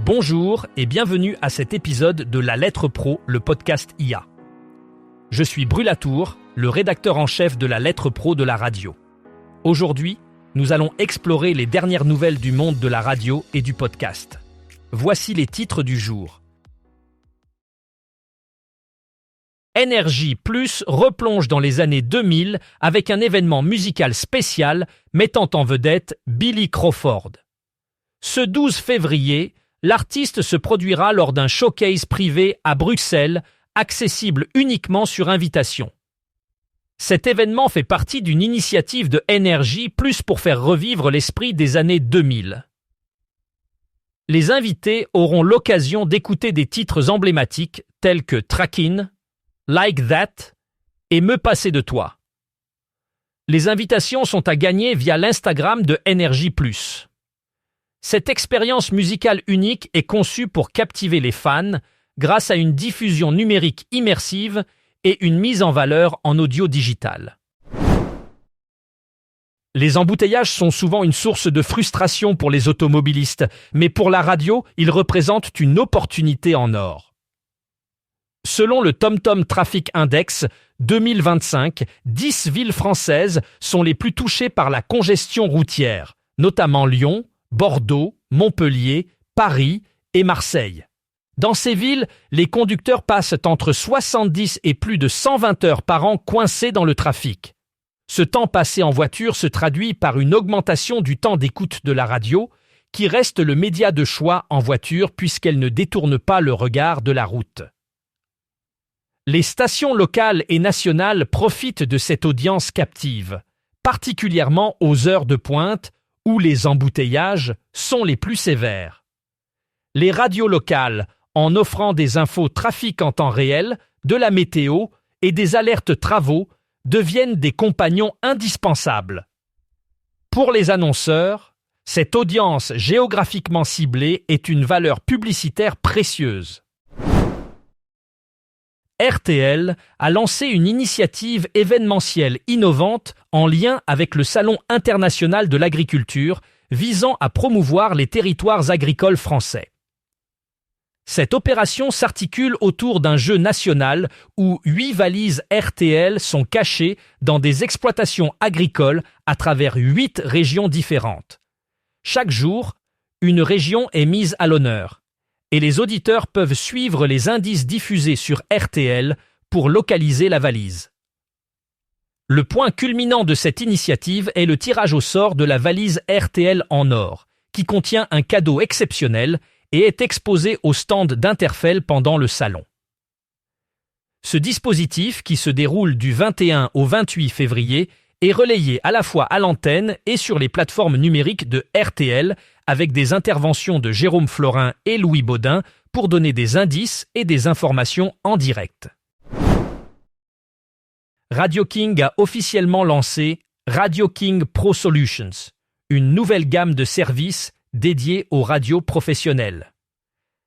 Bonjour et bienvenue à cet épisode de La Lettre Pro, le podcast IA. Je suis Brulatour, le rédacteur en chef de La Lettre Pro de la radio. Aujourd'hui, nous allons explorer les dernières nouvelles du monde de la radio et du podcast. Voici les titres du jour. NRJ Plus replonge dans les années 2000 avec un événement musical spécial mettant en vedette Billy Crawford. Ce 12 février, l'artiste se produira lors d'un showcase privé à Bruxelles, accessible uniquement sur invitation. Cet événement fait partie d'une initiative de NRJ Plus pour faire revivre l'esprit des années 2000. Les invités auront l'occasion d'écouter des titres emblématiques tels que Trackin', Like That et Me passer de toi. Les invitations sont à gagner via l'Instagram de NRJ Plus. Cette expérience musicale unique est conçue pour captiver les fans grâce à une diffusion numérique immersive et une mise en valeur en audio digital. Les embouteillages sont souvent une source de frustration pour les automobilistes, mais pour la radio, ils représentent une opportunité en or. Selon le TomTom Traffic Index 2025, 10 villes françaises sont les plus touchées par la congestion routière, notamment Lyon, Bordeaux, Montpellier, Paris et Marseille. Dans ces villes, les conducteurs passent entre 70 et plus de 120 heures par an coincés dans le trafic. Ce temps passé en voiture se traduit par une augmentation du temps d'écoute de la radio, qui reste le média de choix en voiture puisqu'elle ne détourne pas le regard de la route. Les stations locales et nationales profitent de cette audience captive, particulièrement aux heures de pointe, où les embouteillages sont les plus sévères. Les radios locales, en offrant des infos trafic en temps réel, de la météo et des alertes travaux, deviennent des compagnons indispensables. Pour les annonceurs, cette audience géographiquement ciblée est une valeur publicitaire précieuse. RTL a lancé une initiative événementielle innovante en lien avec le Salon international de l'agriculture visant à promouvoir les territoires agricoles français. Cette opération s'articule autour d'un jeu national où 8 valises RTL sont cachées dans des exploitations agricoles à travers 8 régions différentes. Chaque jour, une région est mise à l'honneur. Et les auditeurs peuvent suivre les indices diffusés sur RTL pour localiser la valise. Le point culminant de cette initiative est le tirage au sort de la valise RTL en or, qui contient un cadeau exceptionnel et est exposé au stand d'Interfell pendant le salon. Ce dispositif, qui se déroule du 21 au 28 février, est relayé à la fois à l'antenne et sur les plateformes numériques de RTL, avec des interventions de Jérôme Florin et Louis Baudin pour donner des indices et des informations en direct. Radio King a officiellement lancé Radio King Pro Solutions, une nouvelle gamme de services dédiés aux radios professionnelles.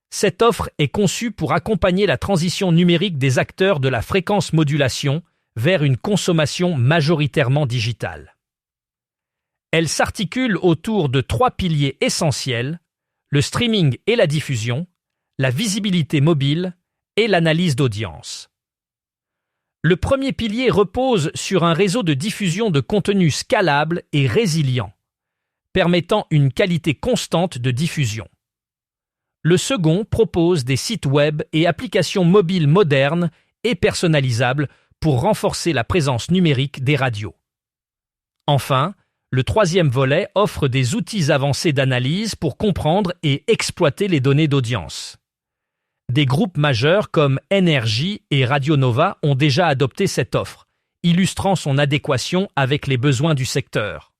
Cette offre est conçue pour accompagner la transition numérique des acteurs de la fréquence modulation vers une consommation majoritairement digitale. Elle s'articule autour de 3 piliers essentiels, le streaming et la diffusion, la visibilité mobile et l'analyse d'audience. Le premier pilier repose sur un réseau de diffusion de contenu scalable et résilient, permettant une qualité constante de diffusion. Le second propose des sites web et applications mobiles modernes et personnalisables pour renforcer la présence numérique des radios. Enfin, le troisième volet offre des outils avancés d'analyse pour comprendre et exploiter les données d'audience. Des groupes majeurs comme NRJ et Radio Nova ont déjà adopté cette offre, illustrant son adéquation avec les besoins du secteur.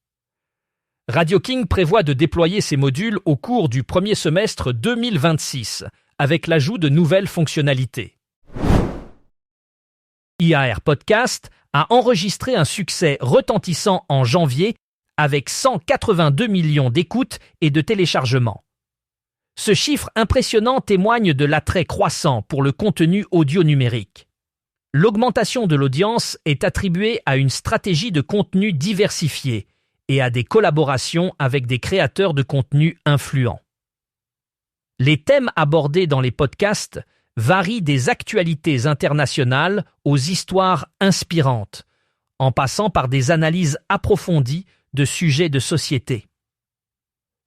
Radio King prévoit de déployer ces modules au cours du premier semestre 2026, avec l'ajout de nouvelles fonctionnalités. IAR Podcast a enregistré un succès retentissant en janvier avec 182 millions d'écoutes et de téléchargements. Ce chiffre impressionnant témoigne de l'attrait croissant pour le contenu audio numérique. L'augmentation de l'audience est attribuée à une stratégie de contenu diversifiée et à des collaborations avec des créateurs de contenu influents. Les thèmes abordés dans les podcasts varient des actualités internationales aux histoires inspirantes, en passant par des analyses approfondies de sujets de société.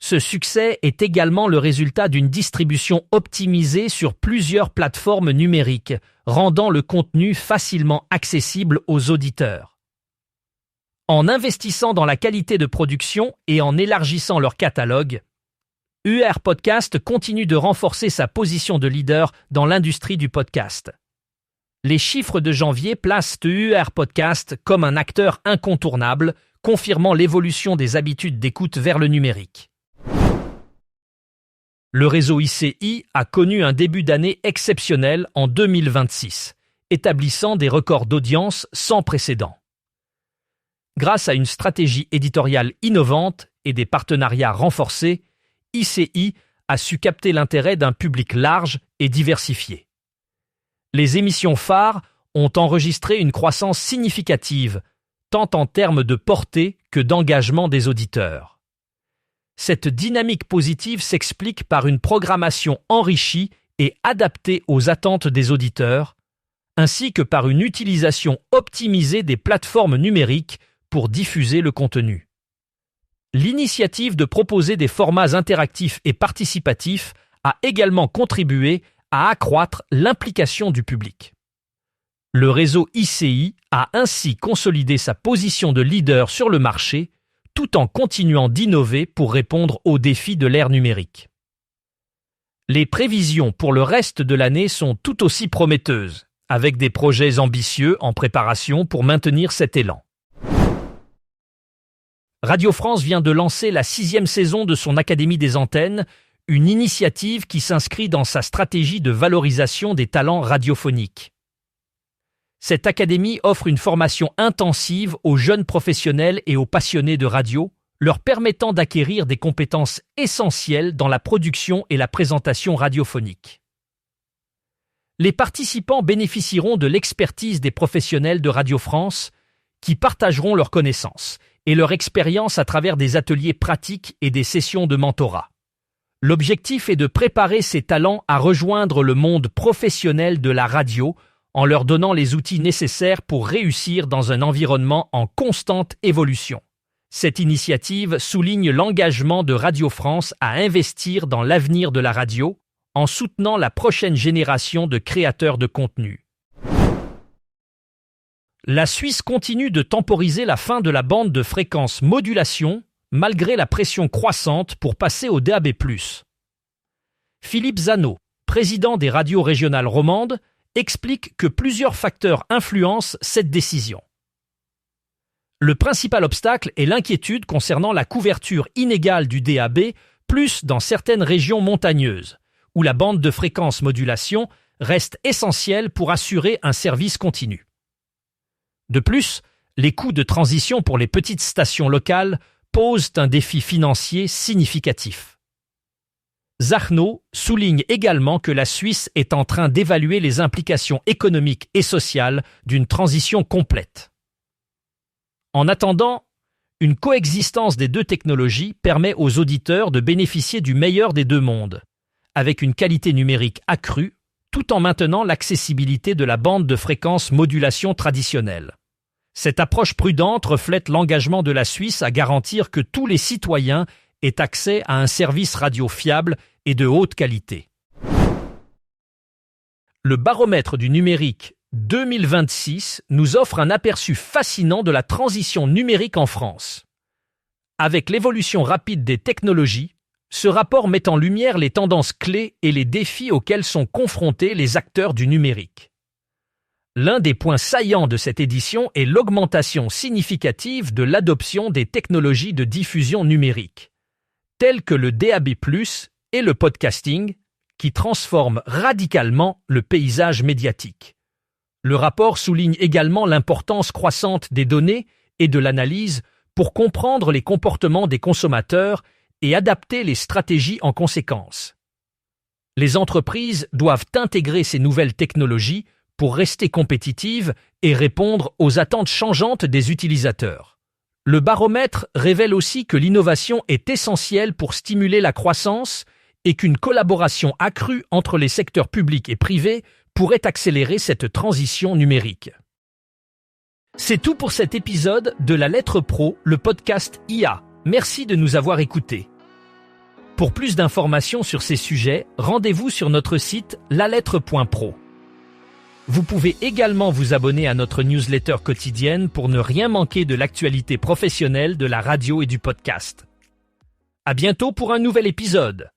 Ce succès est également le résultat d'une distribution optimisée sur plusieurs plateformes numériques, rendant le contenu facilement accessible aux auditeurs. En investissant dans la qualité de production et en élargissant leur catalogue, UR Podcast continue de renforcer sa position de leader dans l'industrie du podcast. Les chiffres de janvier placent UR Podcast comme un acteur incontournable, confirmant l'évolution des habitudes d'écoute vers le numérique. Le réseau ICI a connu un début d'année exceptionnel en 2026, établissant des records d'audience sans précédent. Grâce à une stratégie éditoriale innovante et des partenariats renforcés, ICI a su capter l'intérêt d'un public large et diversifié. Les émissions phares ont enregistré une croissance significative, tant en termes de portée que d'engagement des auditeurs. Cette dynamique positive s'explique par une programmation enrichie et adaptée aux attentes des auditeurs, ainsi que par une utilisation optimisée des plateformes numériques pour diffuser le contenu. L'initiative de proposer des formats interactifs et participatifs a également contribué à accroître l'implication du public. Le réseau ICI a ainsi consolidé sa position de leader sur le marché, tout en continuant d'innover pour répondre aux défis de l'ère numérique. Les prévisions pour le reste de l'année sont tout aussi prometteuses, avec des projets ambitieux en préparation pour maintenir cet élan. Radio France vient de lancer la 6e saison de son Académie des antennes, une initiative qui s'inscrit dans sa stratégie de valorisation des talents radiophoniques. Cette académie offre une formation intensive aux jeunes professionnels et aux passionnés de radio, leur permettant d'acquérir des compétences essentielles dans la production et la présentation radiophonique. Les participants bénéficieront de l'expertise des professionnels de Radio France qui partageront leurs connaissances et leur expérience à travers des ateliers pratiques et des sessions de mentorat. L'objectif est de préparer ces talents à rejoindre le monde professionnel de la radio en leur donnant les outils nécessaires pour réussir dans un environnement en constante évolution. Cette initiative souligne l'engagement de Radio France à investir dans l'avenir de la radio en soutenant la prochaine génération de créateurs de contenu. La Suisse continue de temporiser la fin de la bande de fréquence modulation malgré la pression croissante pour passer au DAB+. Philippe Zano, président des radios régionales romandes, explique que plusieurs facteurs influencent cette décision. Le principal obstacle est l'inquiétude concernant la couverture inégale du DAB+, dans certaines régions montagneuses, où la bande de fréquence modulation reste essentielle pour assurer un service continu. De plus, les coûts de transition pour les petites stations locales posent un défi financier significatif. Zahno souligne également que la Suisse est en train d'évaluer les implications économiques et sociales d'une transition complète. En attendant, une coexistence des deux technologies permet aux auditeurs de bénéficier du meilleur des deux mondes, avec une qualité numérique accrue, tout en maintenant l'accessibilité de la bande de fréquence modulation traditionnelle. Cette approche prudente reflète l'engagement de la Suisse à garantir que tous les citoyens aient accès à un service radio fiable et de haute qualité. Le baromètre du numérique 2026 nous offre un aperçu fascinant de la transition numérique en France. Avec l'évolution rapide des technologies, ce rapport met en lumière les tendances clés et les défis auxquels sont confrontés les acteurs du numérique. L'un des points saillants de cette édition est l'augmentation significative de l'adoption des technologies de diffusion numérique, telles que le DAB+, et le podcasting, qui transforment radicalement le paysage médiatique. Le rapport souligne également l'importance croissante des données et de l'analyse pour comprendre les comportements des consommateurs et adapter les stratégies en conséquence. Les entreprises doivent intégrer ces nouvelles technologies pour rester compétitives et répondre aux attentes changeantes des utilisateurs. Le baromètre révèle aussi que l'innovation est essentielle pour stimuler la croissance et qu'une collaboration accrue entre les secteurs publics et privés pourrait accélérer cette transition numérique. C'est tout pour cet épisode de La Lettre Pro, le podcast IA. Merci de nous avoir écoutés. Pour plus d'informations sur ces sujets, rendez-vous sur notre site lalettre.pro. Vous pouvez également vous abonner à notre newsletter quotidienne pour ne rien manquer de l'actualité professionnelle de la radio et du podcast. À bientôt pour un nouvel épisode.